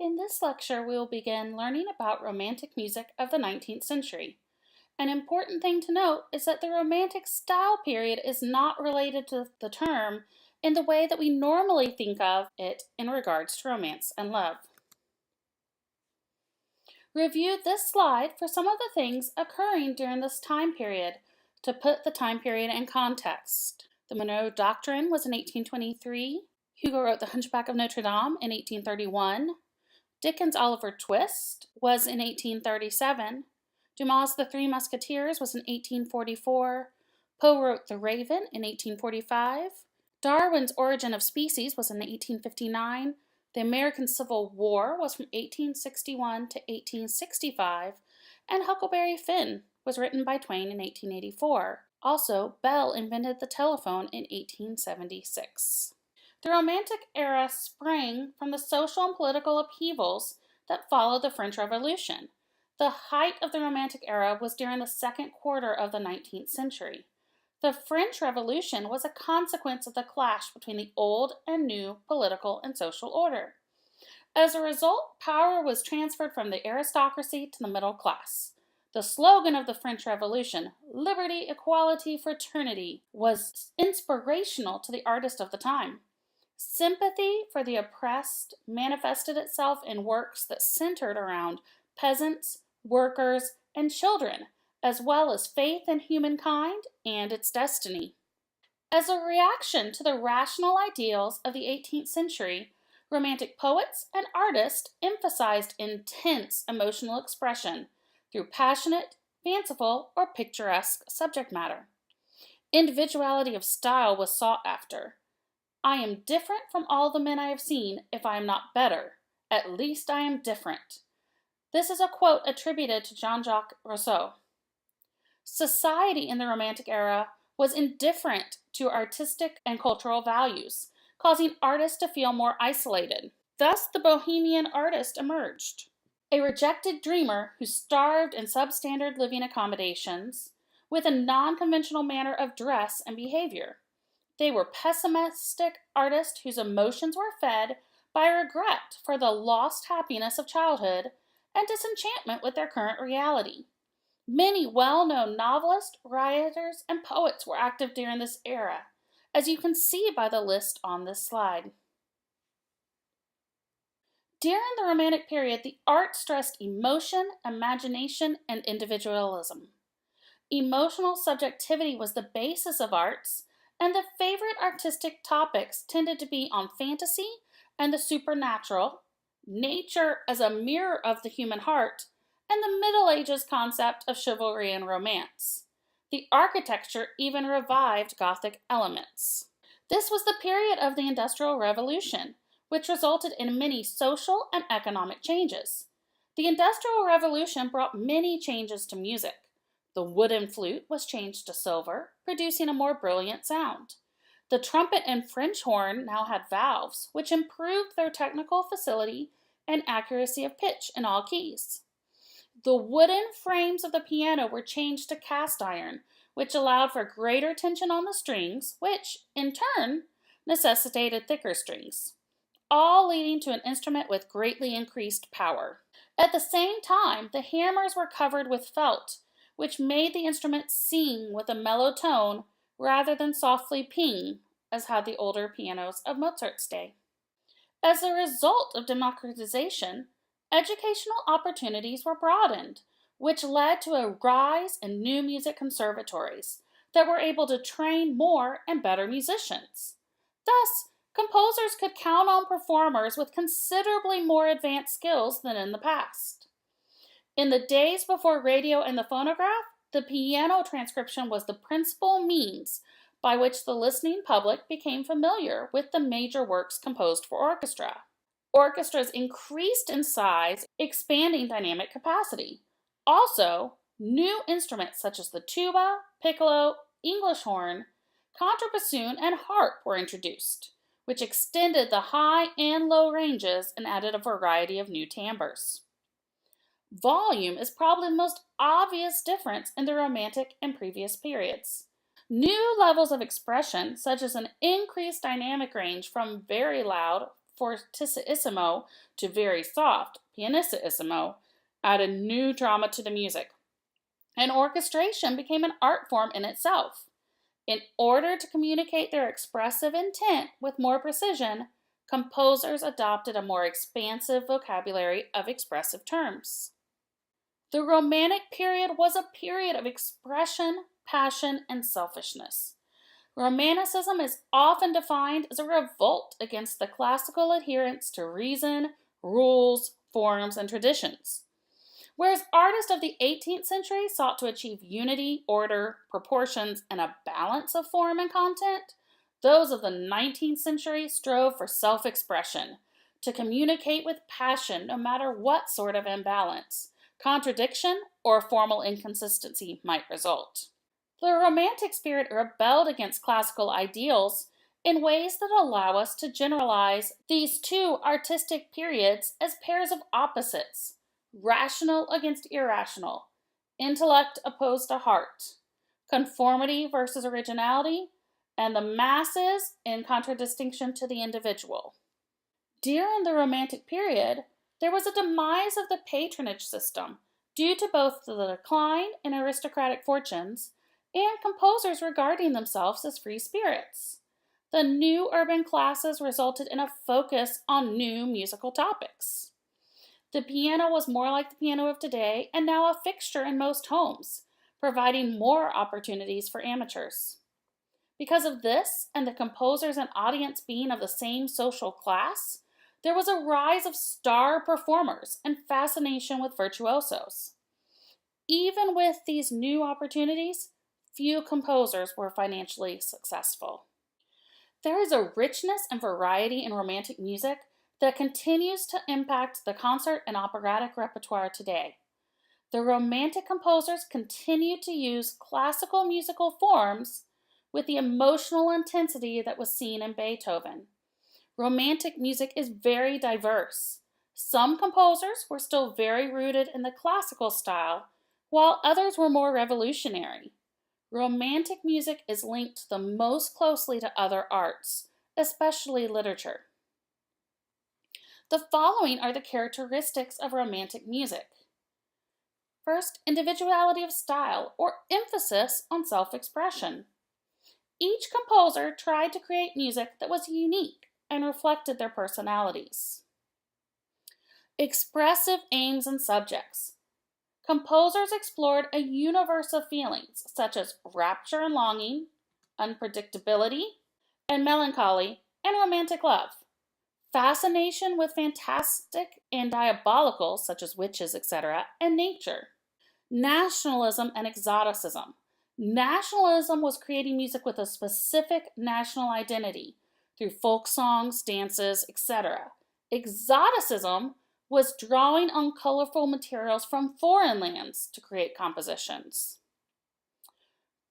In this lecture, we will begin learning about Romantic music of the 19th century. An important thing to note is that the Romantic style period is not related to the term in the way that we normally think of it in regards to romance and love. Review this slide for some of the things occurring during this time period to put the time period in context. The Monroe Doctrine was in 1823. Hugo wrote The Hunchback of Notre Dame in 1831. Dickens' Oliver Twist was in 1837. Dumas' The Three Musketeers was in 1844. Poe wrote The Raven in 1845. Darwin's Origin of Species was in 1859. The American Civil War was from 1861 to 1865. And Huckleberry Finn was written by Twain in 1884. Also, Bell invented the telephone in 1876. The Romantic era sprang from the social and political upheavals that followed the French Revolution. The height of the Romantic era was during the second quarter of the 19th century. The French Revolution was a consequence of the clash between the old and new political and social order. As a result, power was transferred from the aristocracy to the middle class. The slogan of the French Revolution, "Liberty, Equality, Fraternity," was inspirational to the artists of the time. Sympathy for the oppressed manifested itself in works that centered around peasants, workers, and children, as well as faith in humankind and its destiny. As a reaction to the rational ideals of the 18th century, Romantic poets and artists emphasized intense emotional expression through passionate, fanciful, or picturesque subject matter. Individuality of style was sought after. "I am different from all the men I have seen. If I am not better, at least I am different." This is a quote attributed to Jean-Jacques Rousseau. Society in the Romantic era was indifferent to artistic and cultural values, causing artists to feel more isolated. Thus, the bohemian artist emerged, a rejected dreamer who starved in substandard living accommodations with a non-conventional manner of dress and behavior. They were pessimistic artists whose emotions were fed by regret for the lost happiness of childhood and disenchantment with their current reality. Many well-known novelists, writers, and poets were active during this era, as you can see by the list on this slide. During the Romantic period, the arts stressed emotion, imagination, and individualism. Emotional subjectivity was the basis of arts, and the favorite artistic topics tended to be on fantasy and the supernatural, nature as a mirror of the human heart, and the Middle Ages concept of chivalry and romance. The architecture even revived Gothic elements. This was the period of the Industrial Revolution, which resulted in many social and economic changes. The Industrial Revolution brought many changes to music. The wooden flute was changed to silver, producing a more brilliant sound. The trumpet and French horn now had valves, which improved their technical facility and accuracy of pitch in all keys. The wooden frames of the piano were changed to cast iron, which allowed for greater tension on the strings, which, in turn, necessitated thicker strings, all leading to an instrument with greatly increased power. At the same time, the hammers were covered with felt, which made the instrument sing with a mellow tone rather than softly ping, as had the older pianos of Mozart's day. As a result of democratization, educational opportunities were broadened, which led to a rise in new music conservatories that were able to train more and better musicians. Thus, composers could count on performers with considerably more advanced skills than in the past. In the days before radio and the phonograph, the piano transcription was the principal means by which the listening public became familiar with the major works composed for orchestra. Orchestras increased in size, expanding dynamic capacity. Also, new instruments such as the tuba, piccolo, English horn, contrabassoon, and harp were introduced, which extended the high and low ranges and added a variety of new timbres. Volume is probably the most obvious difference in the Romantic and previous periods. New levels of expression, such as an increased dynamic range from very loud fortissimo to very soft, pianissimo, added new drama to the music. And orchestration became an art form in itself. In order to communicate their expressive intent with more precision, composers adopted a more expansive vocabulary of expressive terms. The Romantic period was a period of expression, passion, and selfishness. Romanticism is often defined as a revolt against the classical adherence to reason, rules, forms, and traditions. Whereas artists of the 18th century sought to achieve unity, order, proportions, and a balance of form and content, those of the 19th century strove for self-expression, to communicate with passion no matter what sort of imbalance, contradiction, or formal inconsistency might result. The Romantic spirit rebelled against classical ideals in ways that allow us to generalize these two artistic periods as pairs of opposites: rational against irrational, intellect opposed to heart, conformity versus originality, and the masses in contradistinction to the individual. During the Romantic period, there was a demise of the patronage system due to both the decline in aristocratic fortunes and composers regarding themselves as free spirits. The new urban classes resulted in a focus on new musical topics. The piano was more like the piano of today and now a fixture in most homes, providing more opportunities for amateurs. Because of this, and the composers and audience being of the same social class, there was a rise of star performers and fascination with virtuosos. Even with these new opportunities, few composers were financially successful. There is a richness and variety in Romantic music that continues to impact the concert and operatic repertoire today. The Romantic composers continue to use classical musical forms with the emotional intensity that was seen in Beethoven. Romantic music is very diverse. Some composers were still very rooted in the classical style, while others were more revolutionary. Romantic music is linked the most closely to other arts, especially literature. The following are the characteristics of Romantic music. First, individuality of style, or emphasis on self-expression. Each composer tried to create music that was unique and reflected their personalities. Expressive aims and subjects. Composers explored a universe of feelings such as rapture and longing, unpredictability, and melancholy, and romantic love. Fascination with fantastic and diabolical, such as witches, etc., and nature. Nationalism and exoticism. Nationalism was creating music with a specific national identity through folk songs, dances, etc. Exoticism was drawing on colorful materials from foreign lands to create compositions.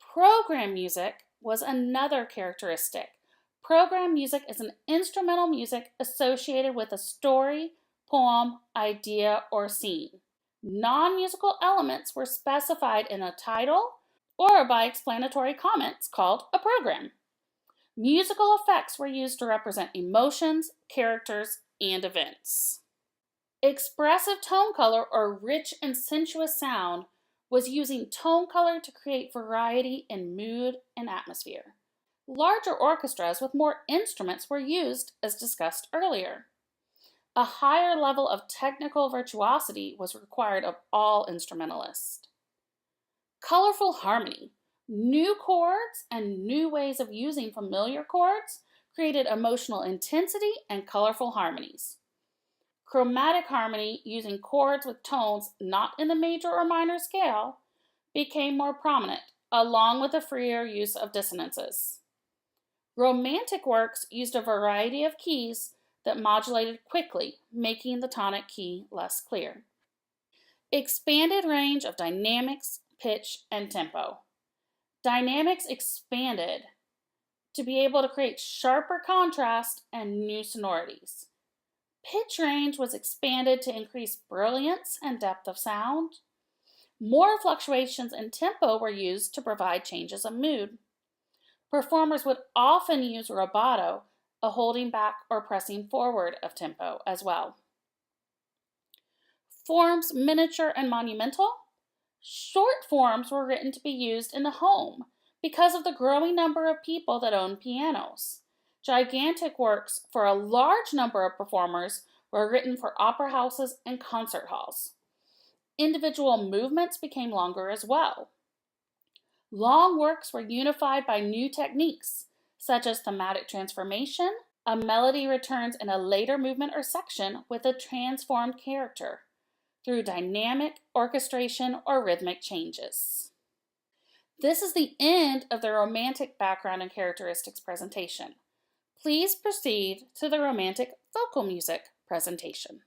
Program music was another characteristic. Program music is an instrumental music associated with a story, poem, idea, or scene. Non-musical elements were specified in a title or by explanatory comments called a program. Musical effects were used to represent emotions, characters, and events. Expressive tone color, or rich and sensuous sound, was using tone color to create variety in mood and atmosphere. Larger orchestras with more instruments were used, as discussed earlier. A higher level of technical virtuosity was required of all instrumentalists. Colorful harmony. New chords and new ways of using familiar chords created emotional intensity and colorful harmonies. Chromatic harmony, using chords with tones not in the major or minor scale, became more prominent, along with a freer use of dissonances. Romantic works used a variety of keys that modulated quickly, making the tonic key less clear. Expanded range of dynamics, pitch, and tempo. Dynamics expanded to be able to create sharper contrast and new sonorities. Pitch range was expanded to increase brilliance and depth of sound. More fluctuations in tempo were used to provide changes of mood. Performers would often use rubato a holding back or pressing forward of tempo as well. Forms miniature and monumental. Short forms were written to be used in the home because of the growing number of people that owned pianos. Gigantic works for a large number of performers were written for opera houses and concert halls. Individual movements became longer as well. Long works were unified by new techniques, such as thematic transformation. A melody returns in a later movement or section with a transformed character through dynamic orchestration or rhythmic changes. This is the end of the romantic background and characteristics presentation. Please proceed to the romantic vocal music presentation.